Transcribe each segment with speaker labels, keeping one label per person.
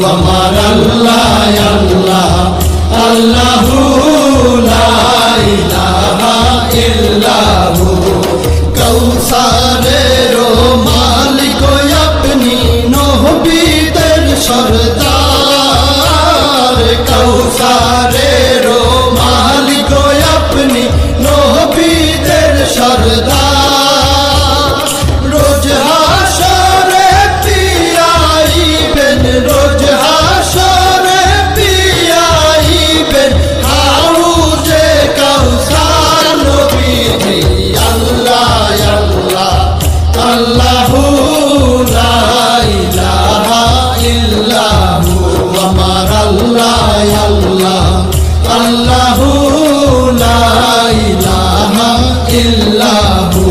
Speaker 1: আমার আল্লাহ আল্লাহ আল্লাহু লা ইলাহা ইল্লাহু কৌসারের মালিক আপনি নবীদের সরদার কৌসারের মালিক আপনি নবীদের সরদার রোজ হাসরে পিয়াইবেন রোজ হাসরে পিয়াইবেন হাউজে কাউসার নবীজি আল্লাহ আল্লাহ আল্লাহু লা ইলাহা ইল্লাহু আমার আল্লাহ আল্লাহ আল্লাহু লা ইলাহা ইল্লাহু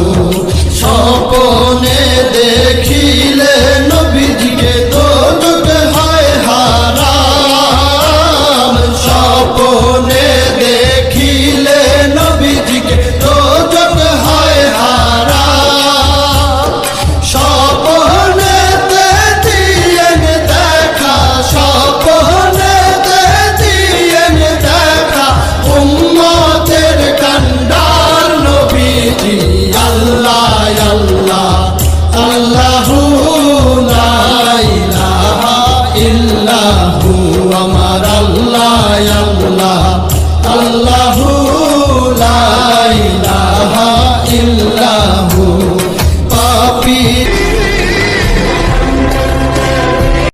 Speaker 1: স্বপ্নে দেখিলে নবীজিকে দোজখ হয় হারাম স্বপ্নে দেখিলে নবীজিকে দোজখ হয় হারাম স্বপ্নেতে দিয়েন দেখা স্বপ্নেতে দিয়েন দেখা উম্মতের কান্ডার নবীজি আল্লাহ আল্লাহ আল্লাহু লা ইলাহা ইল্লাহু আমার আল্লাহ আল্লাহ আল্লাহু লা ইলাহা ইল্লাহু পাপী